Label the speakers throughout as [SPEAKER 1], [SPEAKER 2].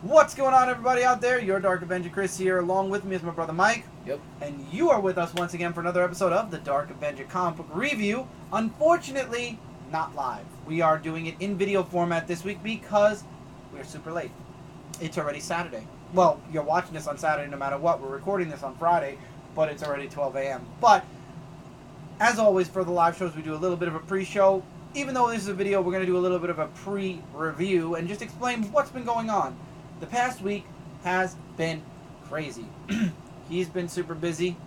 [SPEAKER 1] What's going on, everybody out there? Your Dark Avenger Chris here. Along with me is my brother Mike.
[SPEAKER 2] Yep.
[SPEAKER 1] And you are with us once again for another episode of the Dark Avenger comic book review. Unfortunately, not live. We are doing it in video format this week because we're super late. It's already Saturday. Well, you're watching this on Saturday no matter what. We're recording this on Friday, but it's already 12 a.m. But, as always, for the live shows, we do a little bit of a pre-show. Even though this is a video, we're going to do a little bit of a pre-review and just explain what's been going on. The past week has been crazy. He's been super busy.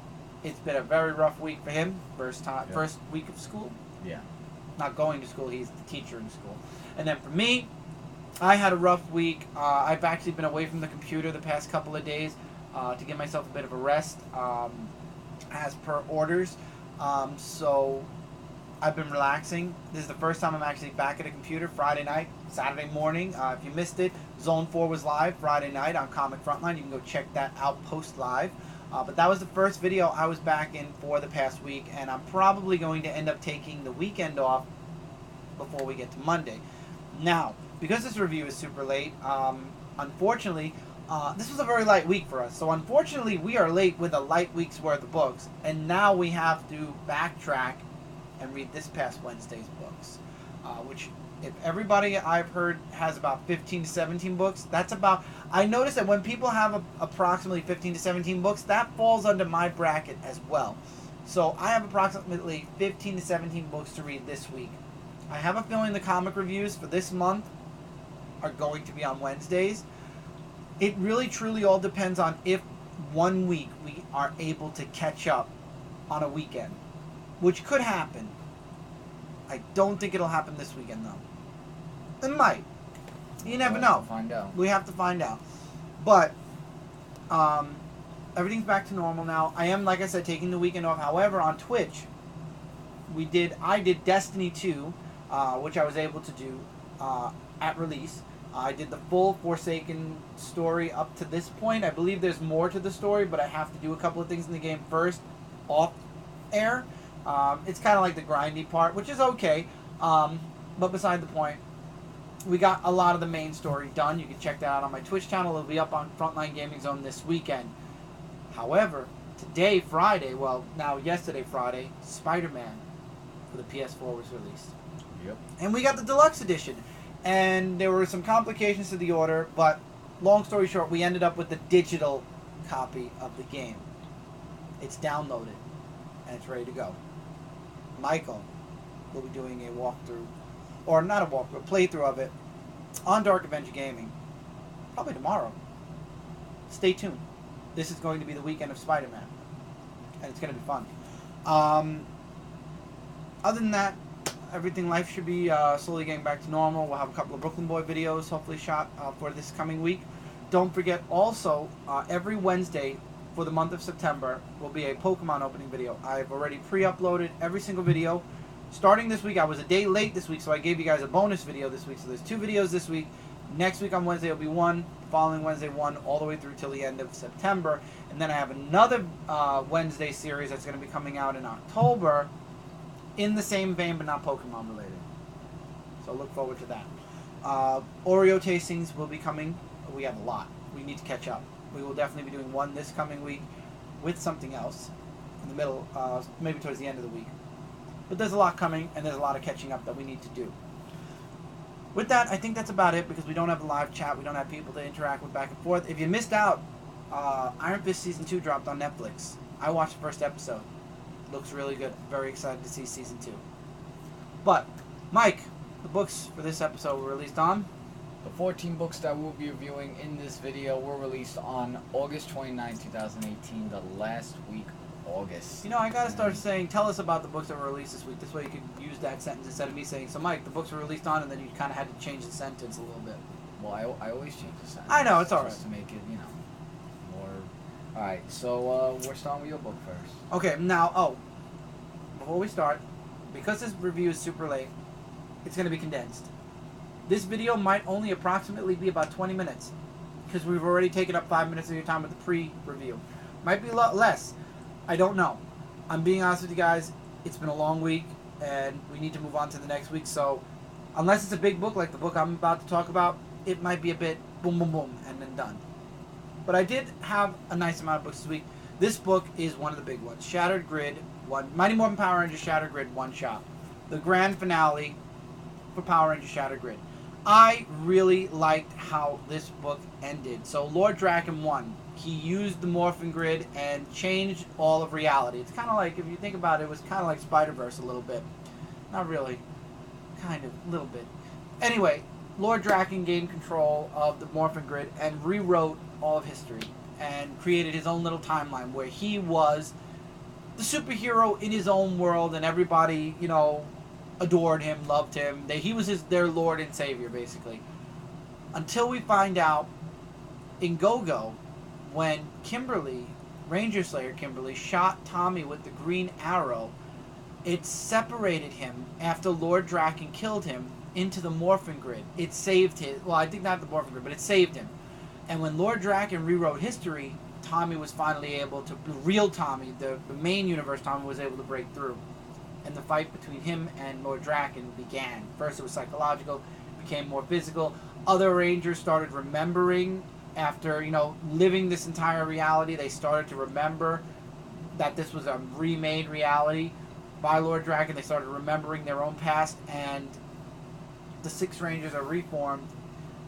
[SPEAKER 1] It's been a very rough week for him. First week of school.
[SPEAKER 2] Yeah.
[SPEAKER 1] Not going to school. He's the teacher in school. And then for me, I had a rough week. I've actually been away from the computer the past couple of days to give myself a bit of a rest, as per orders. So I've been relaxing. This is the first time I'm actually back at a computer. Friday night, Saturday morning. If you missed it, Zone 4 was live Friday night on Comic Frontline. You can go check that out post-live. But that was the first video I was back in for the past week, and I'm probably going to end up taking the weekend off before we get to Monday. Now, because this review is super late, unfortunately, this was a very light week for us. So unfortunately, we are late with a light week's worth of books, and now we have to backtrack and read this past Wednesday's books, which, if everybody I've heard has about 15 to 17 books, that's about... I noticed that when people have approximately 15 to 17 books, that falls under my bracket as well. So I have approximately 15 to 17 books to read this week. I have a feeling the comic reviews for this month are going to be on Wednesdays. It really truly all depends on if one week we are able to catch up on a weekend, which could happen. I don't think it'll happen this weekend, though. It might. You never know.
[SPEAKER 2] Find out.
[SPEAKER 1] We have to find out. But everything's back to normal now. I am, like I said, taking the weekend off. However, on Twitch, I did Destiny 2, which I was able to do at release. I did the full Forsaken story up to this point. I believe there's more to the story, but I have to do a couple of things in the game first, off air. It's kind of like the grindy part, which is okay. But beside the point, we got a lot of the main story done. You can check that out on my Twitch channel. It'll be up on Frontline Gaming Zone this weekend. However, today, Friday, well, now yesterday, Friday, Spider-Man for the PS4 was released.
[SPEAKER 2] Yep.
[SPEAKER 1] And we got the deluxe edition. And there were some complications to the order, but long story short, we ended up with the digital copy of the game. It's downloaded, and it's ready to go. Michael will be doing a walkthrough, or not a walkthrough, a playthrough of it on Dark Avenger Gaming, probably tomorrow. Stay tuned. This is going to be the weekend of Spider-Man, and it's going to be fun. Other than that, life should be slowly getting back to normal. We'll have a couple of Brooklyn Boy videos hopefully shot for this coming week. Don't forget also, every Wednesday for the month of September will be a Pokemon opening video. I've already pre-uploaded every single video. Starting this week, I was a day late this week, so I gave you guys a bonus video this week. So there's 2 videos this week. Next week on Wednesday will be 1. Following Wednesday 1, all the way through till the end of September. And then I have another Wednesday series that's going to be coming out in October, in the same vein, but not Pokemon related. So look forward to that. Oreo tastings will be coming. We have a lot. We need to catch up. We will definitely be doing one this coming week with something else in the middle, maybe towards the end of the week. But there's a lot coming, and there's a lot of catching up that we need to do. With that, I think that's about it, because we don't have a live chat. We don't have people to interact with back and forth. If you missed out, Iron Fist Season 2 dropped on Netflix. I watched the first episode. Looks really good. Very excited to see Season 2. But, Mike, the books for this episode were released on?
[SPEAKER 2] The 14 books that we'll be reviewing in this video were released on August 29, 2018, the last week of August.
[SPEAKER 1] You know, I gotta start saying, tell us about the books that were released this week. This way you can use that sentence instead of me saying, so Mike, the books were released on, and then you kind of had to change the sentence a little bit.
[SPEAKER 2] Well, I always change the sentence.
[SPEAKER 1] I know, it's alright.
[SPEAKER 2] Just to make it, more... Alright, so we're starting with your book first.
[SPEAKER 1] Okay, now, before we start, because this review is super late, it's going to be condensed. This video might only approximately be about 20 minutes, because we've already taken up 5 minutes of your time with the pre-review. Might be a lot less. I don't know. I'm being honest with you guys. It's been a long week, and we need to move on to the next week. So, unless it's a big book like the book I'm about to talk about, it might be a bit boom, boom, boom, and then done. But I did have a nice amount of books this week. This book is one of the big ones. Shattered Grid, Mighty Morphin Power Rangers Shattered Grid, one shot. The grand finale for Power Rangers Shattered Grid. I really liked how this book ended. So Lord Draken won. He used the Morphin Grid and changed all of reality. It's kind of like, if you think about it, it was kind of like Spider-Verse a little bit. Not really. Kind of, a little bit. Anyway, Lord Draken gained control of the Morphin Grid and rewrote all of history and created his own little timeline where he was the superhero in his own world and everybody, you know, adored him, loved him. He was their lord and savior, basically. Until we find out in Go-Go, when Kimberly, Ranger Slayer Kimberly, shot Tommy with the green arrow, it separated him after Lord Draken killed him into the Morphin Grid. It saved his... Well, I think not the Morphin Grid, but it saved him. And when Lord Draken rewrote history, Tommy was finally able to... The real Tommy, the main universe Tommy, was able to break through. And the fight between him and Lord Draken began. First it was psychological, became more physical. Other Rangers started remembering after, you know, living this entire reality. They started to remember that this was a remade reality by Lord Draken. They started remembering their own past, and the 6 Rangers are reformed.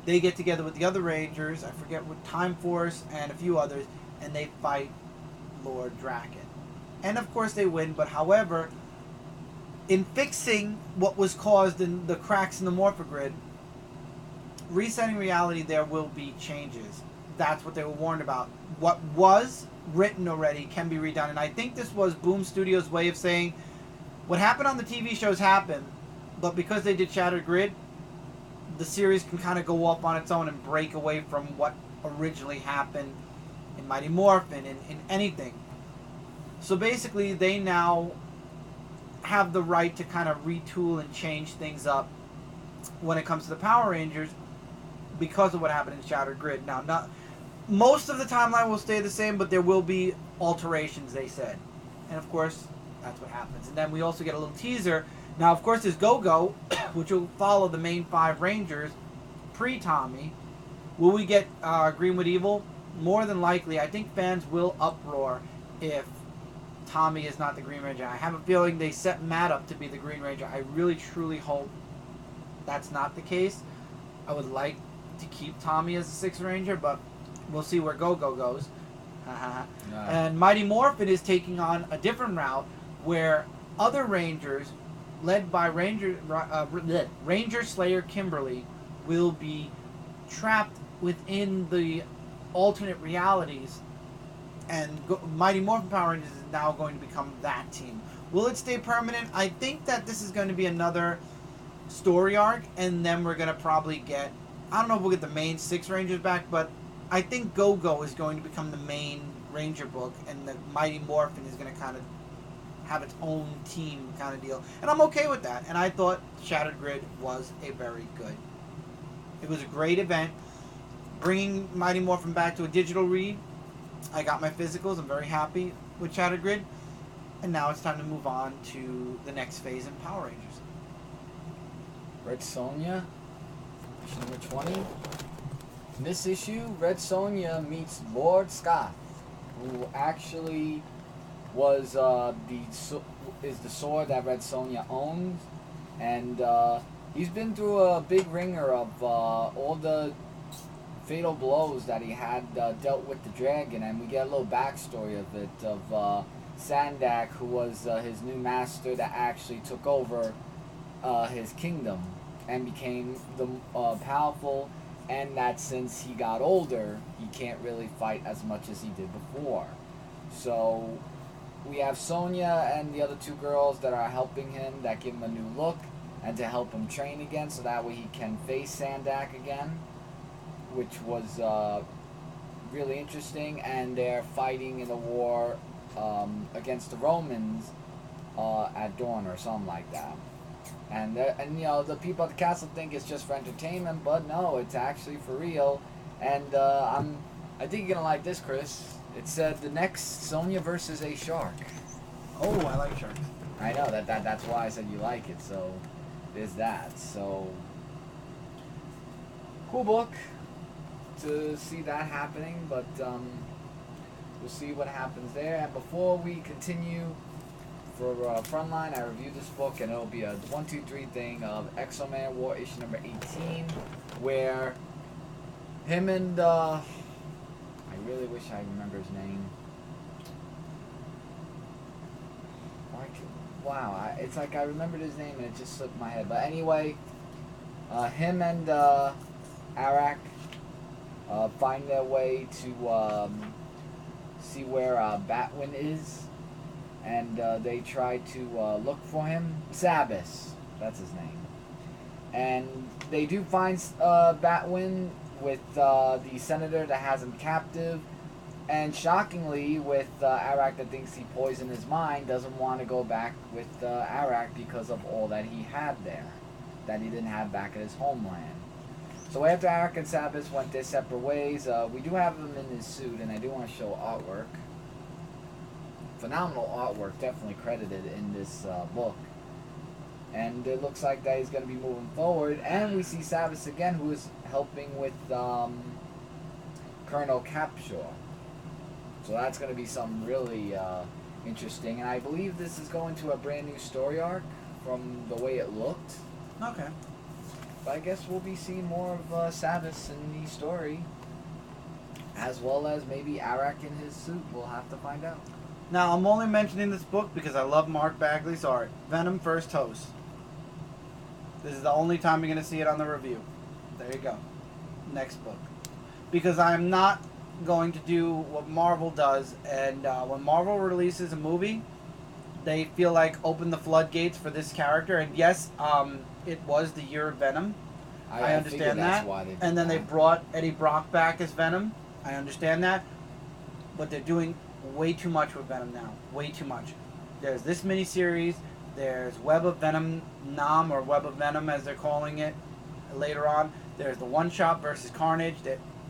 [SPEAKER 1] They get together with the other Rangers, I forget what, Time Force and a few others, and they fight Lord Draken. And of course they win, but however, in fixing what was caused in the cracks in the Morphin Grid, resetting reality, there will be changes. That's what they were warned about. What was written already can be redone. And I think this was Boom Studios' way of saying, what happened on the TV shows happened, but because they did Shattered Grid, the series can kind of go up on its own and break away from what originally happened in Mighty Morphin, in anything. So basically, they now have the right to kind of retool and change things up when it comes to the Power Rangers because of what happened in Shattered Grid. Now, not most of the timeline will stay the same, but there will be alterations, they said. And of course, that's what happens. And then we also get a little teaser. Now, of course, there's Go-Go, which will follow the main 5 Rangers pre-Tommy. Will we get Greenwood Evil? More than likely. I think fans will uproar if Tommy is not the Green Ranger. I have a feeling they set Matt up to be the Green Ranger. I really, truly hope that's not the case. I would like to keep Tommy as the 6th Ranger, but we'll see where Go-Go goes. And Mighty Morphin is taking on a different route where other Rangers, led by Ranger Slayer Kimberly, will be trapped within the alternate realities, and Mighty Morphin Power Rangers is now going to become that team. Will it stay permanent? I think that this is going to be another story arc, and then we're going to probably get, I don't know if we'll get the main 6 Rangers back, but I think Go-Go is going to become the main Ranger book, and the Mighty Morphin is going to kind of have its own team kind of deal. And I'm okay with that. And I thought Shattered Grid was a very good. It was a great event. Bringing Mighty Morphin back to a digital read. I got my physicals. I'm very happy with Shattered Grid. And now it's time to move on to the next phase in Power Rangers.
[SPEAKER 2] Red Sonja, issue number 20. In this issue, Red Sonja meets Lord Scott, who actually was is the sword that Red Sonja owns, and he's been through a big ringer of all the fatal blows that he had dealt with the dragon, and we get a little backstory of it, of Sandak, who was his new master that actually took over his kingdom and became the powerful, and that since he got older, he can't really fight as much as he did before. So we have Sonja and the other 2 girls that are helping him, that give him a new look, and to help him train again, so that way he can face Sandak again, which was really interesting. And they're fighting in a war against the Romans at dawn or something like that. And you know, the people at the castle think it's just for entertainment, but no, it's actually for real. And I think you're gonna like this, Chris. It said the next Sonja versus a shark.
[SPEAKER 1] Oh, I like sharks.
[SPEAKER 2] I know that's why I said you like it. So there's that. So cool book. to see that happening, but we'll see what happens there. And before we continue, for Frontline, I reviewed this book, and it'll be a 1, 2, 3 thing of Manowar issue number 18, where him and I really wish I remember his name. Wow, it's like I remembered his name and it just slipped my head. But anyway, him and Arak find their way to see where Batwin is, and they try to look for him. Sabbath, that's his name. And they do find Batwin with the senator that has him captive. And shockingly, with Arak that thinks he poisoned his mind, doesn't want to go back with Arak because of all that he had there, that he didn't have back at his homeland. So after Arak and Sabbath went their separate ways, we do have him in his suit, and I do want to show artwork. Phenomenal artwork, definitely credited in this book. And it looks like that he's going to be moving forward. And we see Sabbath again, who is helping with Colonel Capshaw. So that's going to be something really interesting. And I believe this is going to a brand new story arc from the way it looked.
[SPEAKER 1] Okay.
[SPEAKER 2] But I guess we'll be seeing more of Sabbath in the story. As well as maybe Arak in his suit. We'll have to find out.
[SPEAKER 1] Now, I'm only mentioning this book because I love Mark Bagley's art. Venom First Host. This is the only time you're going to see it on the review. There you go. Next book. Because I am not going to do what Marvel does, and when Marvel releases a movie, they feel like open the floodgates for this character. And yes, it was the year of Venom. I understand that. And then they brought Eddie Brock back as Venom. I understand that. But they're doing way too much with Venom now. Way too much. There's this miniseries. There's Web of Venom Nam, or Web of Venom as they're calling it later on. There's the One Shot versus Carnage.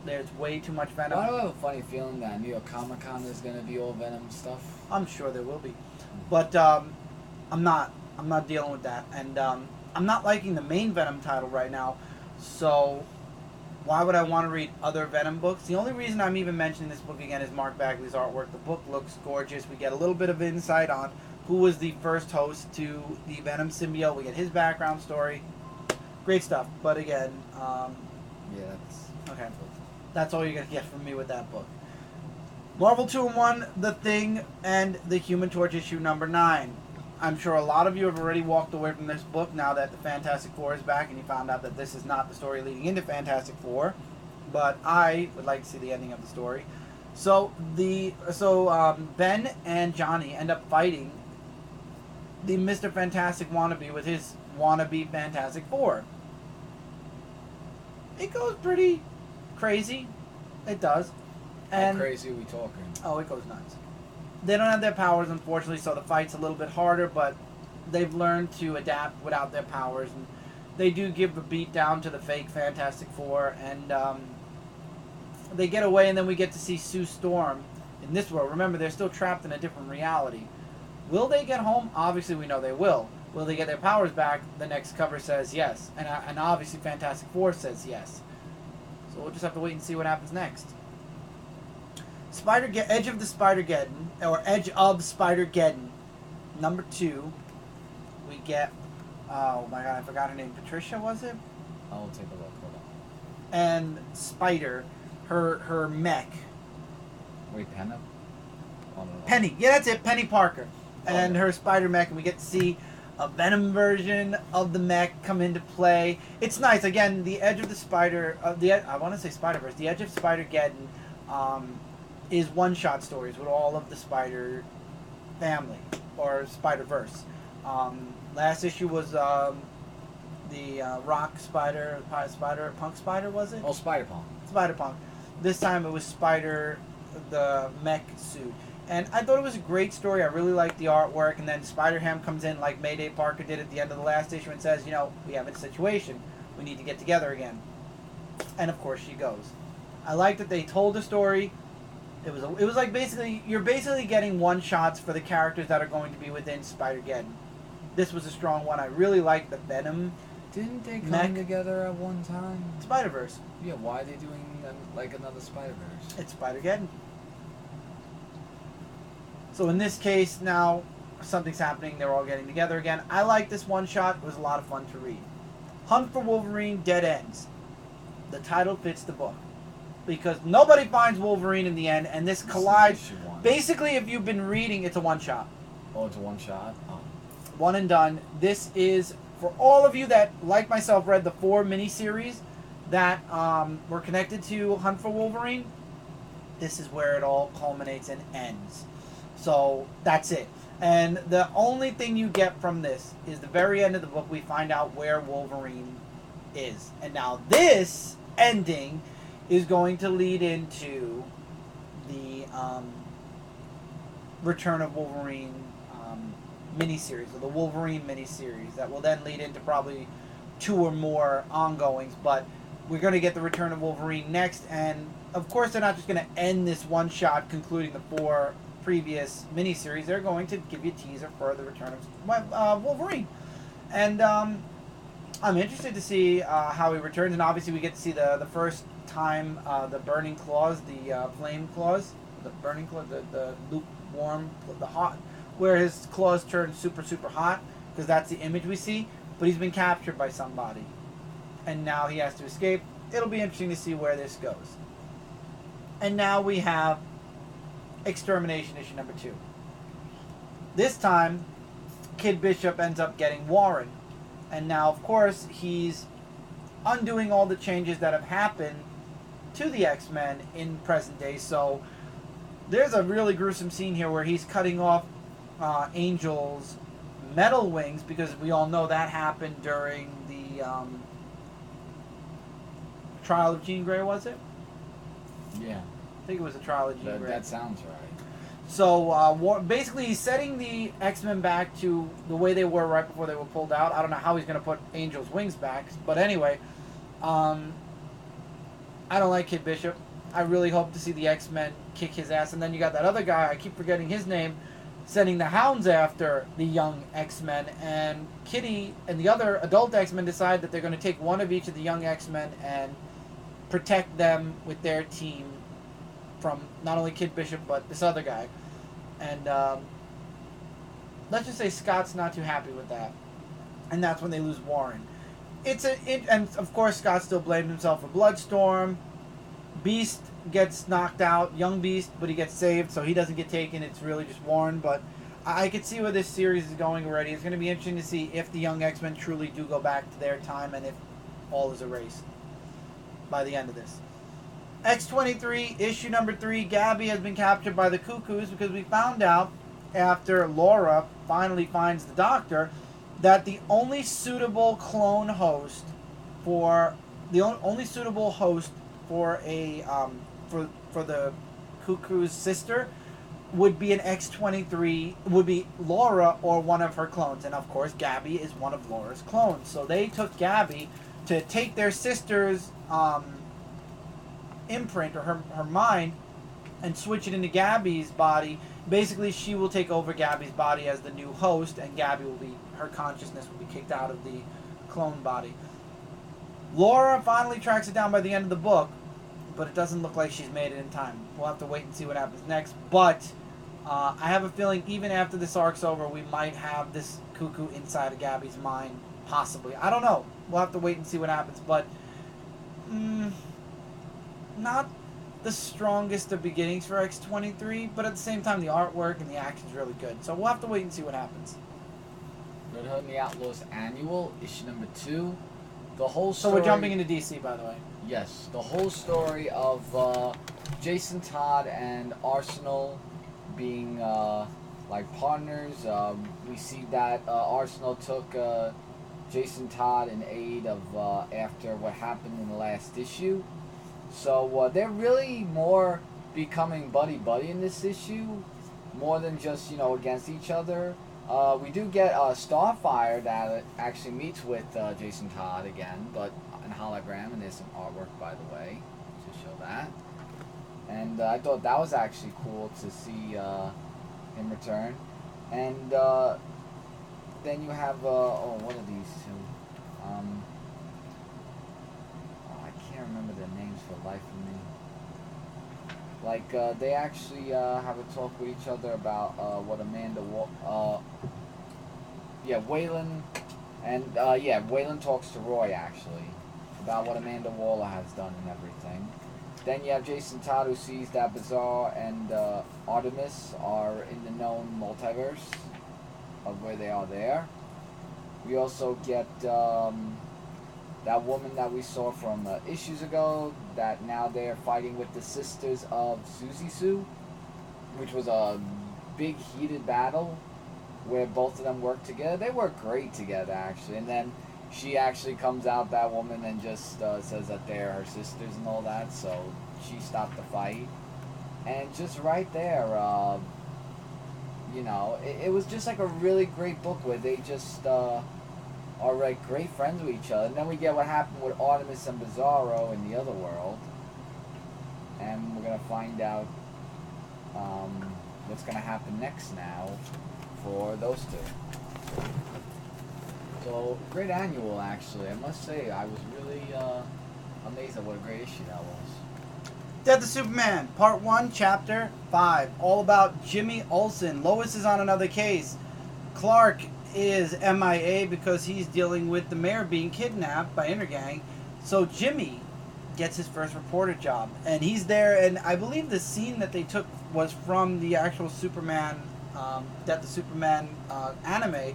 [SPEAKER 1] There's way too much Venom.
[SPEAKER 2] I have a funny feeling that New York Comic Con is going to be all Venom stuff.
[SPEAKER 1] I'm sure there will be. But I'm not dealing with that. And I'm not liking the main Venom title right now. So why would I want to read other Venom books? The only reason I'm even mentioning this book again is Mark Bagley's artwork. The book looks gorgeous. We get a little bit of insight on who was the first host to the Venom symbiote. We get his background story. Great stuff. But again,
[SPEAKER 2] yeah, that's
[SPEAKER 1] okay. That's all you're going to get from me with that book. Marvel 2-in-1, The Thing, and The Human Torch issue number 9. I'm sure a lot of you have already walked away from this book now that the Fantastic Four is back and you found out that this is not the story leading into Fantastic Four. But I would like to see the ending of the story. So Ben and Johnny end up fighting the Mr. Fantastic wannabe with his wannabe Fantastic Four. It goes pretty crazy. It does. And
[SPEAKER 2] how crazy are we talking?
[SPEAKER 1] Oh, it goes nuts. They don't have their powers, unfortunately, so the fight's a little bit harder, but they've learned to adapt without their powers. And they do give a beat down to the fake Fantastic Four, and they get away, and then we get to see Sue Storm in this world. Remember, they're still trapped in a different reality. Will they get home? Obviously, we know they will. Will they get their powers back? The next cover says yes. And obviously, Fantastic Four says yes. So we'll just have to wait and see what happens next. Edge of the Spider-Geddon, or Edge of Spider-Geddon, number 2. We get, oh my god, I forgot her name. Patricia, was it?
[SPEAKER 2] I'll take a look. Hold on.
[SPEAKER 1] And Spider, her mech.
[SPEAKER 2] Wait, Penny? Oh, no.
[SPEAKER 1] Penny, yeah, that's it. Penny Parker, and her Spider mech, and we get to see a Venom version of the mech come into play. It's nice. Again, the Edge of the Spider, I want to say Spider-Verse. The Edge of Spider-Geddon is one-shot stories with all of the Spider family, or Spider-Verse. Last issue was the Rock Spider, Punk Spider, was it?
[SPEAKER 2] Oh, Spider-Punk.
[SPEAKER 1] Spider-Punk. This time it was Spider, the mech suit. And I thought it was a great story. I really liked the artwork. And then Spider-Ham comes in like Mayday Parker did at the end of the last issue and says, you know, we have a situation. We need to get together again. And of course she goes. I like that they told the story. It was like you're basically getting one-shots for the characters that are going to be within Spider-Geddon. This was a strong one. I really liked the Venom
[SPEAKER 2] Didn't they come
[SPEAKER 1] Mech.
[SPEAKER 2] together at one time?
[SPEAKER 1] Spider-Verse.
[SPEAKER 2] Yeah, why are they doing like another Spider-Verse?
[SPEAKER 1] It's Spider-Geddon. So in this case, now something's happening. They're all getting together again. I like this one shot. It was a lot of fun to read. Hunt for Wolverine, Dead Ends. The title fits the book. Because nobody finds Wolverine in the end, and this collides. Basically, if you've been reading, it's a one-shot.
[SPEAKER 2] Oh, it's a one-shot? Oh.
[SPEAKER 1] One and done. This is, for all of you that, like myself, read the 4 miniseries that were connected to Hunt for Wolverine, this is where it all culminates and ends. So, that's it. And the only thing you get from this is the very end of the book, we find out where Wolverine is. And now this ending is going to lead into the Return of Wolverine miniseries, or the Wolverine miniseries, that will then lead into probably 2 or more ongoings. But we're going to get the Return of Wolverine next, and of course they're not just going to end this one shot concluding the 4 previous miniseries. They're going to give you a teaser for the Return of Wolverine, and I'm interested to see how he returns. And obviously we get to see the first time the burning claws, the flame claws, the burning claws, the lukewarm, the hot, where his claws turn super hot, because that's the image we see. But he's been captured by somebody, and now he has to escape. It'll be interesting to see where this goes. And now we have Extermination issue number 2. This time, Kid Bishop ends up getting Warren, and now of course he's undoing all the changes that have happened to the X-Men in present day. So there's a really gruesome scene here where he's cutting off Angel's metal wings, because we all know that happened during the trial of Jean Grey, was it?
[SPEAKER 2] Yeah.
[SPEAKER 1] I think it was the trial of Jean Grey.
[SPEAKER 2] That sounds right.
[SPEAKER 1] So basically he's setting the X-Men back to the way they were right before they were pulled out. I don't know how he's going to put Angel's wings back, but anyway, I don't like Kid Bishop. I really hope to see the X-Men kick his ass. And then you got that other guy, I keep forgetting his name, sending the hounds after the young X-Men. And Kitty and the other adult X-Men decide that they're going to take one of each of the young X-Men and protect them with their team from not only Kid Bishop, but this other guy. And let's just say Scott's not too happy with that. And that's when they lose Warren. And of course Scott still blamed himself for Bloodstorm. Beast gets knocked out, young Beast, but he gets saved, so he doesn't get taken. It's really just Warren. But I could see where this series is going already. It's going to be interesting to see if the young X-Men truly do go back to their time, and if all is erased by the end of this. X-23, issue number 3, Gabby has been captured by the Cuckoos, because we found out, after Laura finally finds the Doctor, that the only suitable clone host for a for the Cuckoo's sister would be an X-23, would be Laura or one of her clones. And of course Gabby is one of Laura's clones. So they took Gabby to take their sister's imprint, or her mind, and switch it into Gabby's body. Basically she will take over Gabby's body as the new host, and Gabby will be, her consciousness will be kicked out of the clone body. Laura finally tracks it down by the end of the book, but it doesn't look like she's made it in time. We'll have to wait and see what happens next. But I have a feeling even after this arc's over, we might have this Cuckoo inside of Gabby's mind, possibly. I don't know. We'll have to wait and see what happens. But not the strongest of beginnings for X-23, but at the same time the artwork and the action's really good. So we'll have to wait and see what happens.
[SPEAKER 2] Red Hood and the Outlaws Annual, issue number 2. The whole story...
[SPEAKER 1] So we're jumping into DC, by the way.
[SPEAKER 2] Yes, the whole story of Jason Todd and Arsenal being like partners. We see that Arsenal took Jason Todd in aid of after what happened in the last issue. So they're really more becoming buddy-buddy in this issue, more than just, against each other. We do get Starfire that actually meets with Jason Todd again, but in hologram, and there's some artwork, by the way, to show that. And I thought that was actually cool to see him return. And then you have, what are these two? I can't remember their names for the life of me. Like, they actually have a talk with each other about what Waylon, and Waylon talks to Roy actually about what Amanda Waller has done and everything. Then you have Jason Todd, who sees that Bizarre and Artemis are in the known multiverse of where they are there. We also get that woman that we saw from issues ago, that now they're fighting with the sisters of Susie Sue, which was a big heated battle where both of them work together. They work great together, actually. And then she actually comes out, that woman, and just says that they're her sisters and all that, so she stopped the fight. And just right there, it was just like a really great book where they just are like great friends with each other. And then we get what happened with Artemis and Bizarro in the other world. And we're going to find out what's going to happen next now for those two. So, great annual, actually. I must say, I was really amazed at what a great issue that was.
[SPEAKER 1] Death of Superman, Part 1, Chapter 5. All about Jimmy Olsen. Lois is on another case. Clark is MIA because he's dealing with the mayor being kidnapped by Intergang. So Jimmy gets his first reporter job. And he's there, and I believe the scene that they took was from the actual Superman, Death of Superman anime,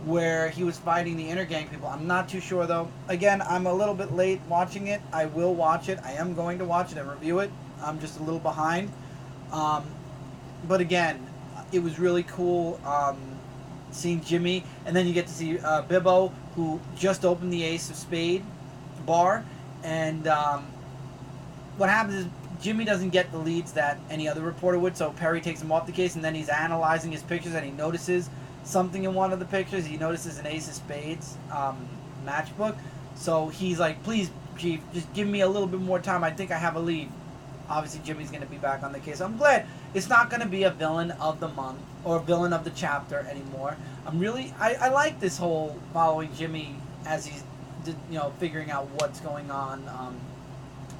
[SPEAKER 1] where he was fighting the Intergang people. I'm not too sure, though. Again, I'm a little bit late watching it. I will watch it. I am going to watch it and review it. I'm just a little behind. But again, it was really cool seeing Jimmy. And then you get to see Bibbo, who just opened the Ace of Spade bar. And what happens is Jimmy doesn't get the leads that any other reporter would, so Perry takes him off the case, and then he's analyzing his pictures, and he notices something in one of the pictures. He notices an Ace of Spades matchbook. So he's like, please, Chief, just give me a little bit more time. I think I have a lead. Obviously, Jimmy's going to be back on the case. I'm glad it's not going to be a villain of the month or villain of the chapter anymore. I like this whole following Jimmy as he's, figuring out what's going on,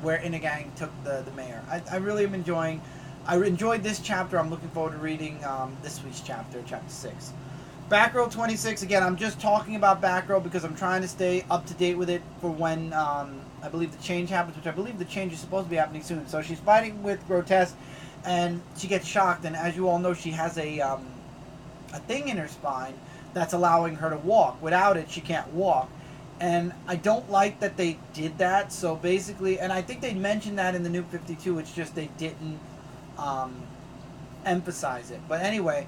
[SPEAKER 1] where Intergang took the mayor. I really am enjoying. I enjoyed this chapter. I'm looking forward to reading this week's chapter, Chapter 6. Batgirl 26, again, I'm just talking about Batgirl because I'm trying to stay up to date with it for when I believe the change happens, which I believe the change is supposed to be happening soon. So she's fighting with Grotesque, and she gets shocked, and as you all know, she has a thing in her spine that's allowing her to walk. Without it, she can't walk. And I don't like that they did that. So basically, and I think they mentioned that in the New 52, it's just they didn't emphasize it. But anyway,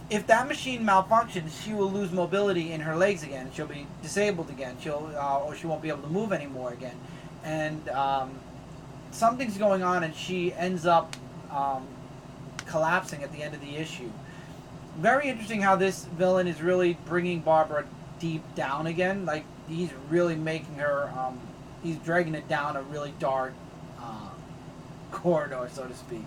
[SPEAKER 1] if that machine malfunctions, she will lose mobility in her legs again. She'll be disabled again. Or she won't be able to move anymore again. And something's going on, and she ends up collapsing at the end of the issue. Very interesting how this villain is really bringing Barbara deep down again. Like, he's really making her, he's dragging it down a really dark corridor, so to speak.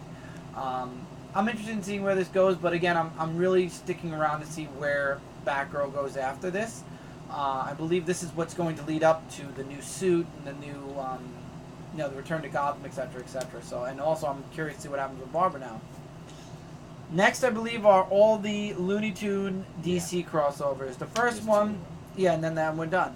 [SPEAKER 1] I'm interested in seeing where this goes, but again, I'm really sticking around to see where Batgirl goes after this. I believe this is what's going to lead up to the new suit and the new, the return to Gotham, etc., etc. So, and also I'm curious to see what happens with Barbara now. Next, I believe, are all the Looney Tune DC crossovers. The first one, and then we're done.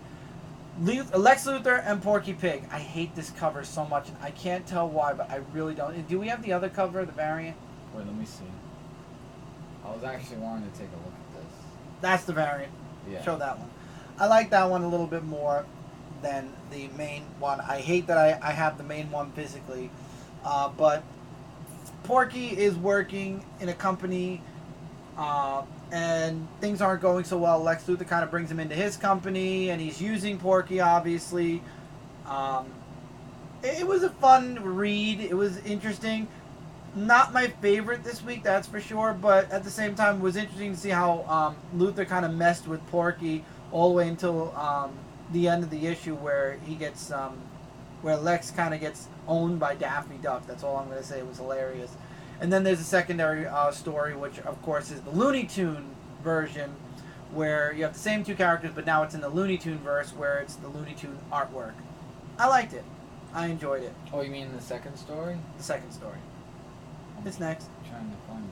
[SPEAKER 1] Lex Luthor and Porky Pig. I hate this cover so much, and I can't tell why, but I really don't. Do we have the other cover, the variant?
[SPEAKER 2] Wait, let me see. I was actually wanting to take a look at this.
[SPEAKER 1] That's the variant.
[SPEAKER 2] Yeah.
[SPEAKER 1] Show that one. I like that one a little bit more than the main one. I hate that I have the main one physically, but Porky is working in a company, and things aren't going so well. Lex Luthor kind of brings him into his company, and he's using Porky, obviously. It was a fun read. It was interesting. Not my favorite this week, that's for sure, but at the same time, it was interesting to see how Luthor kind of messed with Porky all the way until the end of the issue, where he gets, where Lex kind of gets owned by Daffy Duck. That's all I'm going to say. It was hilarious. And then there's a secondary story, which of course is the Looney Tune version, where you have the same two characters, but now it's in the Looney Tune verse, where it's the Looney Tune artwork. I liked it. I enjoyed it.
[SPEAKER 2] Oh, you mean the second story?
[SPEAKER 1] The second story. It's next.
[SPEAKER 2] I'm trying to find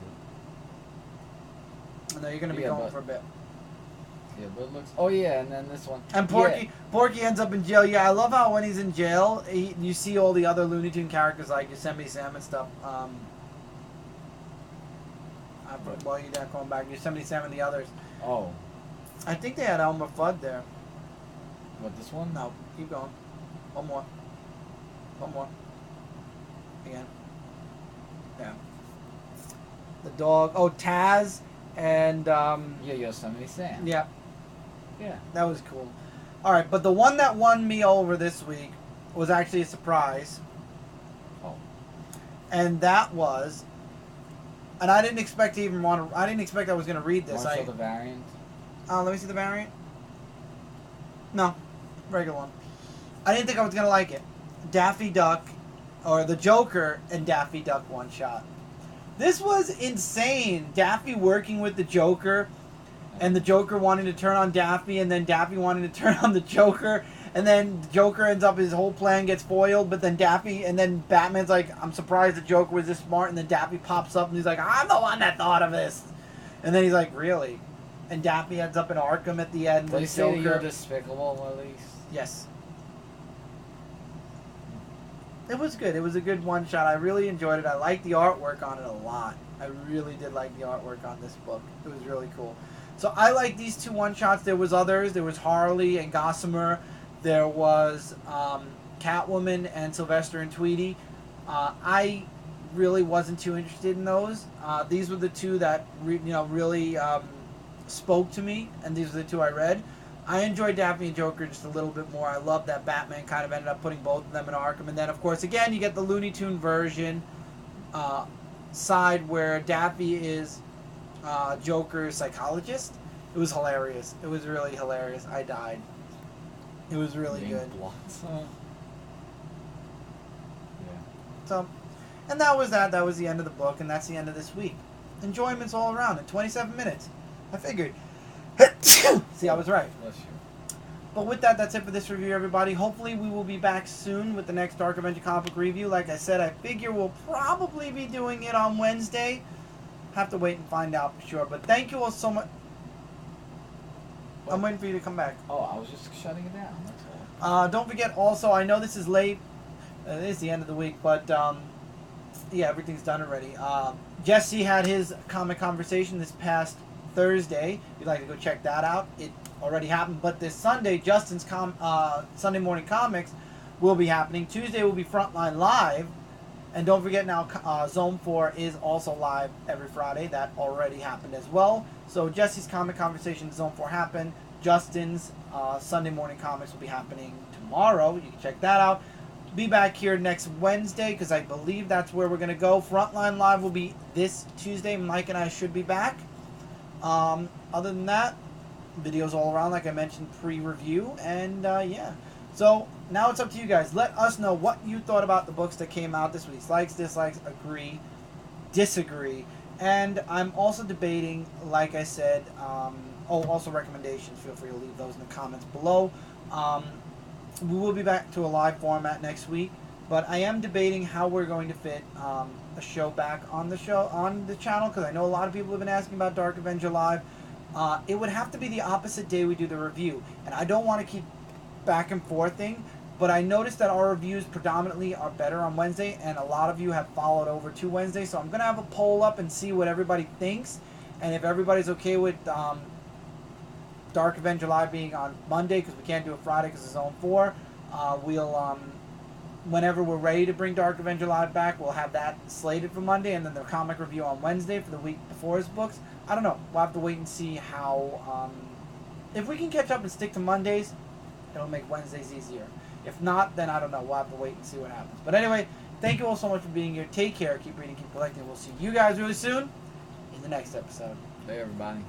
[SPEAKER 2] it.
[SPEAKER 1] I know you're gonna be going for a bit.
[SPEAKER 2] Yeah, but it looks. Oh yeah, and then this one.
[SPEAKER 1] And Porky ends up in jail. Yeah, I love how when he's in jail, you see all the other Looney Tune characters like Yosemite Sam and stuff. Well, you're not going back. Yosemite Sam and the others.
[SPEAKER 2] Oh.
[SPEAKER 1] I think they had Elmer Fudd there.
[SPEAKER 2] What, this one?
[SPEAKER 1] No, keep going. One more. One more. Again. Yeah. The dog. Oh, Taz and
[SPEAKER 2] Yeah, Yosemite Sam.
[SPEAKER 1] yeah.
[SPEAKER 2] Yeah.
[SPEAKER 1] That was cool. All right, but the one that won me over this week was actually a surprise.
[SPEAKER 2] Oh.
[SPEAKER 1] And that was, and I didn't expect to even want to. I didn't expect I was going to read this.
[SPEAKER 2] Want to show the variant?
[SPEAKER 1] Let me see the variant. No, regular one. I didn't think I was going to like it. Daffy Duck, or the Joker and Daffy Duck one shot. This was insane. Daffy working with the Joker, and the Joker wanting to turn on Daffy, and then Daffy wanting to turn on the Joker, and then the Joker ends up, his whole plan gets foiled, but then Daffy, and then Batman's like, I'm surprised the Joker was this smart, and then Daffy pops up and he's like, I'm the one that thought of this. And then he's like, really? And Daffy ends up in Arkham at the end
[SPEAKER 2] They
[SPEAKER 1] with
[SPEAKER 2] say
[SPEAKER 1] Joker.
[SPEAKER 2] you're despicable, at least.
[SPEAKER 1] Yes. It was good. It was a good one shot. I really enjoyed it. I liked the artwork on it a lot. I really did like the artwork on this book. It was really cool. So I like these two one shots. There was others. There was Harley and Gossamer. There was Catwoman and Sylvester and Tweety. I really wasn't too interested in those. These were the two that really spoke to me, and these were the two I read. I enjoyed Daffy and Joker just a little bit more. I love that Batman kind of ended up putting both of them in Arkham. And then, of course, again, you get the Looney Tune version side where Daffy is Joker's psychologist. It was hilarious. It was really hilarious. I died. It was really good.
[SPEAKER 2] Yeah.
[SPEAKER 1] So, and that was that. That was the end of the book, and that's the end of this week. Enjoyments all around in 27 minutes. I figured. See, I was right.
[SPEAKER 2] Bless you.
[SPEAKER 1] But with that, that's it for this review, everybody. Hopefully, we will be back soon with the next Dark Avenger comic book review. Like I said, I figure we'll probably be doing it on Wednesday. Have to wait and find out for sure. But thank you all so much.
[SPEAKER 2] What?
[SPEAKER 1] I'm waiting for you to come back.
[SPEAKER 2] Oh, I was just shutting it down. That's all.
[SPEAKER 1] Don't forget also, I know this is late. It is the end of the week, but yeah, everything's done already. Jesse had his comic conversation this past Thursday. If you'd like to go check that out, it already happened. But this Sunday, Justin's Sunday morning comics will be happening. Tuesday will be Frontline live, and don't forget now, Zone 4 is also live every Friday. That already happened as well. So Jesse's comic conversation, Zone 4 happened. Justin's Sunday morning comics will be happening tomorrow. You can check that out. Be back here next Wednesday because I believe that's where we're going to go. Frontline Live will be this Tuesday. Mike and I should be back. Other than that, videos all around, like I mentioned, pre-review, and yeah. So now it's up to you guys. Let us know what you thought about the books that came out this week. Likes, dislikes, agree, disagree, and I'm also debating, like I said, also recommendations. Feel free to leave those in the comments below. We will be back to a live format next week, but I am debating how we're going to fit a show back on the channel because I know a lot of people have been asking about Dark Avenger Live. It would have to be the opposite day we do the review, and I don't want to keep back and forthing, but I noticed that our reviews predominantly are better on Wednesday, and a lot of you have followed over to Wednesday, so I'm going to have a poll up and see what everybody thinks, and if everybody's okay with Dark Avenger Live being on Monday because we can't do it Friday because it's Zone 4. We'll, whenever we're ready to bring Dark Avenger Live back, we'll have that slated for Monday, and then the comic review on Wednesday for the week before his books. I don't know. We'll have to wait and see how. If we can catch up and stick to Mondays, it'll make Wednesdays easier. If not, then I don't know. We'll have to wait and see what happens. But anyway, thank you all so much for being here. Take care. Keep reading, keep collecting. We'll see you guys really soon in the next episode.
[SPEAKER 2] Hey, everybody.